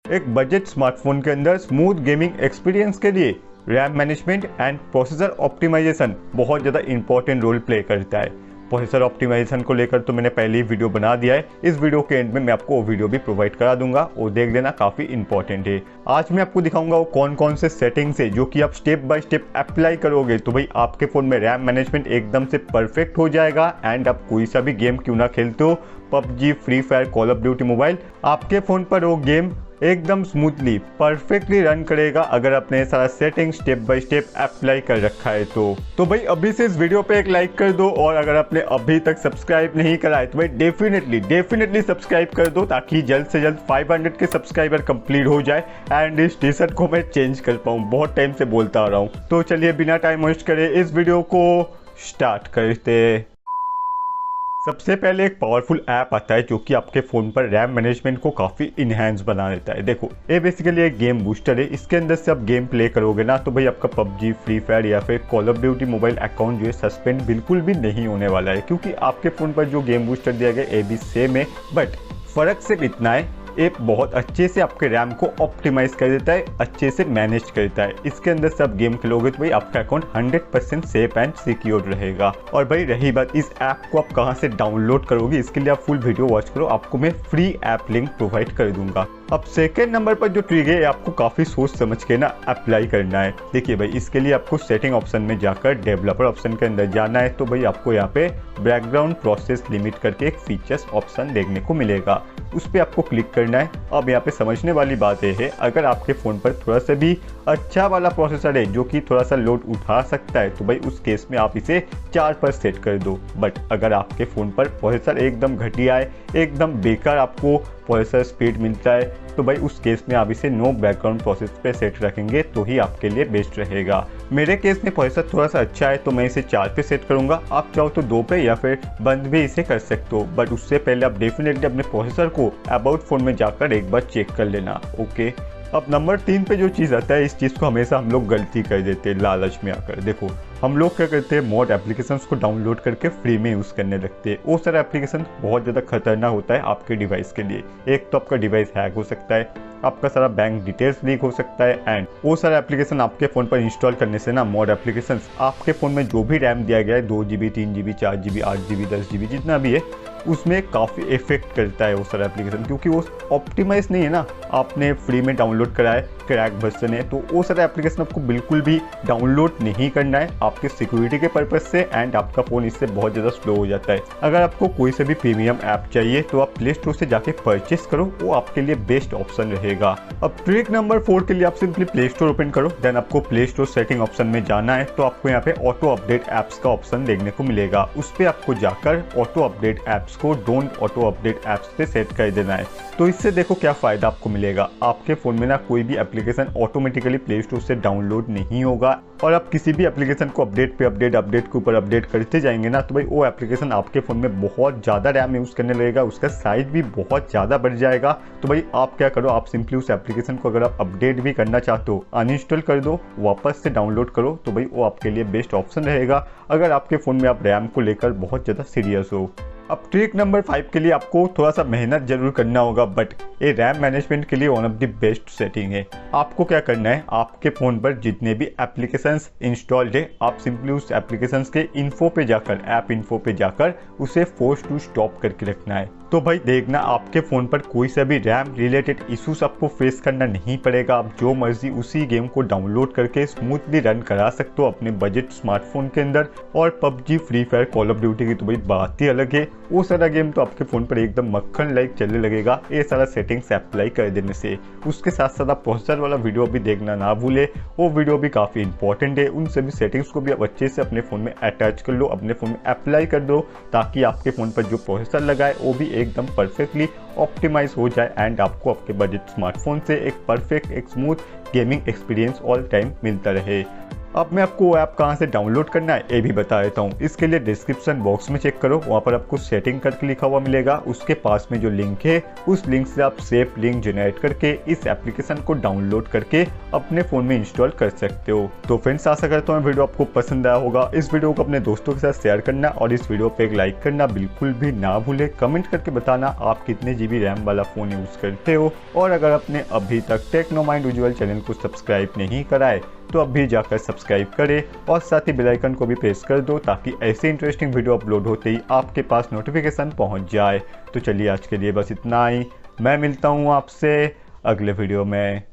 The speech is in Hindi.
एक बजट स्मार्टफोन के अंदर स्मूथ गेमिंग एक्सपीरियंस के लिए RAM management and processor optimisation बहुत ज़्यादा इंपॉर्टेंट रोल प्ले करता है। प्रोसेसर ऑप्टिमाइजेशन को लेकर तो मैंने पहले ही वीडियो बना दिया है। इस वीडियो के एंड में मैं आपको वो वीडियो भी प्रोवाइड करा दूंगा, वो देख लेना, काफ़ी इंपॉर्टेंट है। आज मैं आपको दिखाऊंगा वो कौन कौन से सेटिंग्स है जो कि आप स्टेप बाय स्टेप अप्लाई करोगे तो भाई आपके फ़ोन में रैम मैनेजमेंट एकदम से परफेक्ट हो जाएगा एंड आप कोई सा भी गेम क्यों ना खेलते हो, PUBG, free fire, call of duty mobile, आपके फ़ोन पर वो गेम एकदम स्मूथली परफेक्टली रन करेगा अगर आपने सारा setting step by step apply कर रखा है तो भाई अभी से इस वीडियो पे एक लाइक कर दो और अगर आपने अभी तक सब्सक्राइब नहीं करा है तो भाई डेफिनेटली सब्सक्राइब कर दो ताकि जल्द से जल्द 500 के सब्सक्राइबर कंप्लीट हो जाए एंड इस टी शर्ट को मैं चेंज कर पाऊँ। बहुत टाइम से बोलता आ रहा हूँ। तो चलिए बिना टाइम वेस्ट करे इस वीडियो को स्टार्ट करते। सबसे पहले एक पावरफुल ऐप आता है जो कि आपके फ़ोन पर रैम मैनेजमेंट को काफ़ी इन्हेंस बना देता है। देखो ये बेसिकली एक गेम बूस्टर है। इसके अंदर से आप गेम प्ले करोगे ना तो भाई आपका पबजी, फ्री फायर या फिर call of duty mobile account जो है सस्पेंड बिल्कुल भी नहीं होने वाला है, क्योंकि आपके फ़ोन पर जो गेम बूस्टर दिया गया ये भी सेम है। बट फ़र्क सिर्फ इतना है, ये बहुत अच्छे से आपके रैम को ऑप्टिमाइज कर देता है, अच्छे से मैनेज करता है। इसके अंदर से आप गेम खेलोगे तो भाई आपका अकाउंट 100% सेफ एंड सिक्योर रहेगा। और भाई रही बात इस ऐप को आप कहां से डाउनलोड करोगे, इसके लिए आप फुल वीडियो वॉच करो, आपको मैं फ्री ऐप लिंक प्रोवाइड कर दूंगा। अब सेकेंड नंबर पर जो ट्रिक है आपको काफ़ी सोच समझ के ना अप्लाई करना है। देखिए भाई इसके लिए आपको सेटिंग ऑप्शन में जाकर डेवलपर ऑप्शन के अंदर जाना है। तो भाई आपको यहाँ पे बैकग्राउंड प्रोसेस लिमिट करके एक फीचर्स ऑप्शन देखने को मिलेगा, उस पर आपको क्लिक करना है। अब यहाँ पे समझने वाली बात यह है, अगर आपके फ़ोन पर थोड़ा सा भी अच्छा वाला प्रोसेसर है जो कि थोड़ा सा लोड उठा सकता है तो भाई उस केस में आप इसे 4 पर सेट कर दो। बट अगर आपके फ़ोन पर प्रोसेसर एकदम घटिया है, एकदम बेकार आपको प्रोसेसर स्पीड मिलता है तो भाई उस केस में आप इसे नो बैकग्राउंड प्रोसेस पे सेट रखेंगे तो ही आपके लिए बेस्ट रहेगा। मेरे केस में प्रोसेसर थोड़ा सा अच्छा है तो मैं इसे 4 पे सेट करूंगा। आप चाहो तो 2 पे या फिर बंद भी इसे कर सकते हो, बट उससे पहले आप डेफिनेटली अपने प्रोसेसर को अबाउट फोन में जाकर एक बार चेक कर लेना। ओके, अब नंबर 3 पे जो चीज़ आता है, इस चीज़ को हमेशा हम लोग गलती कर देते हैं लालच में आकर। देखो हम लोग क्या करते हैं, मॉड एप्लीकेशंस को डाउनलोड करके फ्री में यूज़ करने लगते हैं। वो सारा एप्लीकेशन बहुत ज़्यादा खतरनाक होता है आपके डिवाइस के लिए। एक तो आपका डिवाइस हैक हो सकता है, आपका सारा बैंक डिटेल्स लीक हो सकता है एंड वो सारा एप्लीकेशन आपके फ़ोन पर इंस्टॉल करने से ना, मॉड एप्लीकेशन आपके फ़ोन में जो भी रैम दिया गया है 2 GB, 3 GB, 4 GB, 8 GB, 10 GB जितना भी है, उसमें काफ़ी इफेक्ट करता है वो सारा एप्लीकेशन, क्योंकि वो ऑप्टिमाइज नहीं है ना। आपने फ्री में डाउनलोड करा है, क्रैक वर्जन है, तो वो सारा एप्लीकेशन आपको बिल्कुल भी डाउनलोड नहीं करना है आपके सिक्योरिटी के पर्पज से एंड आपका फ़ोन इससे बहुत ज़्यादा स्लो हो जाता है। अगर आपको कोई से भी प्रीमियम ऐप चाहिए तो आप प्ले स्टोर से जाके परचेस करो, वो आपके लिए बेस्ट ऑप्शन रहेगा। अब ट्रिक नंबर 4 के लिए आप सिंपली प्ले स्टोर ओपन करो, देन आपको प्ले स्टोर सेटिंग ऑप्शन में जाना है। तो आपको यहाँ पे ऑटो अपडेट ऐप्स का ऑप्शन देखने को मिलेगा, उस पर आपको जाकर ऑटो अपडेट ऐप्स को डोंट ऑटो अपडेट ऐप्स पे सेट कर देना है। तो इससे देखो क्या फ़ायदा आपको मिलेगा, आपके फ़ोन में ना कोई भी एप्लीकेशन ऑटोमेटिकली प्ले स्टोर से डाउनलोड नहीं होगा और आप किसी भी एप्लीकेशन को अपडेट पे अपडेट, अपडेट के ऊपर अपडेट करते जाएंगे ना तो भाई वो एप्लीकेशन आपके फ़ोन में बहुत ज़्यादा रैम यूज़ करने लगेगा, उसका साइज भी बहुत ज़्यादा बढ़ जाएगा। तो भाई आप क्या करो, आप सिंपली उस एप्लीकेशन को अगर आप अपडेट भी करना चाहते हो अनइंस्टॉल कर दो, वापस से डाउनलोड करो, तो भाई वो आपके लिए बेस्ट ऑप्शन रहेगा अगर आपके फ़ोन में आप रैम को लेकर बहुत ज़्यादा सीरियस हो। अब ट्रिक नंबर 5 के लिए आपको थोड़ा सा मेहनत जरूर करना होगा, बट ये रैम मैनेजमेंट के लिए one of the best setting है। आपको क्या करना है, आपके फ़ोन पर जितने भी एप्लीकेशंस इंस्टॉल्ड है आप सिंपली उस एप्लीकेशंस के इन्फो पे जाकर, ऐप इन्फो पे जाकर उसे फोर्स टू स्टॉप करके रखना है। तो भाई देखना आपके फ़ोन पर कोई सा भी रैम रिलेटेड इश्यूज आपको फेस करना नहीं पड़ेगा। आप जो मर्जी उसी गेम को डाउनलोड करके स्मूथली रन करा सकते हो अपने बजट स्मार्टफोन के अंदर। और PUBG, free fire, call of duty की तो भाई बात ही अलग है, वो सारा गेम तो आपके फ़ोन पर एकदम मक्खन लाइक चलने लगेगा ये सारा सेटिंग्स अप्लाई कर देने से। उसके साथ साथ आप प्रोसेसर वाला वीडियो भी देखना ना भूले, वो वीडियो भी काफ़ी इंपॉर्टेंट है। उन सभी सेटिंग्स को भी आप अच्छे से अपने फ़ोन में अटैच कर लो, अपने फ़ोन में अप्लाई कर दो, ताकि आपके फ़ोन पर जो प्रोसेसर लगा है वो भी एकदम परफेक्टली ऑप्टिमाइज हो जाए एंड आपको आपके बजट स्मार्टफोन से एक परफेक्ट, एक smooth gaming experience all time मिलता रहे। अब मैं आपको वो ऐप कहाँ से डाउनलोड करना है ये भी बता देता हूँ। इसके लिए डिस्क्रिप्शन बॉक्स में चेक करो, वहाँ पर आपको सेटिंग करके लिखा हुआ मिलेगा। उसके पास में जो लिंक है उस लिंक से आप सेफ लिंक जनरेट करके इस एप्लीकेशन को डाउनलोड करके अपने फ़ोन में इंस्टॉल कर सकते हो। तो फ्रेंड्स, आशा करता हूँ वीडियो आपको पसंद आया होगा। इस वीडियो को अपने दोस्तों के साथ शेयर करना और इस वीडियो पे एक लाइक करना बिल्कुल भी ना भूले। कमेंट करके बताना आप कितने GB रैम वाला फ़ोन यूज़ करते हो, और अगर आपने अभी तक टेक्नोमाइंड उज्ज्वल चैनल को सब्सक्राइब नहीं करा है तो अभी जाकर सब्सक्राइब करें और साथ ही बेल आइकन को भी प्रेस कर दो ताकि ऐसे इंटरेस्टिंग वीडियो अपलोड होते ही आपके पास नोटिफिकेशन पहुंच जाए। तो चलिए आज के लिए बस इतना ही। मैं मिलता हूं आपसे अगले वीडियो में।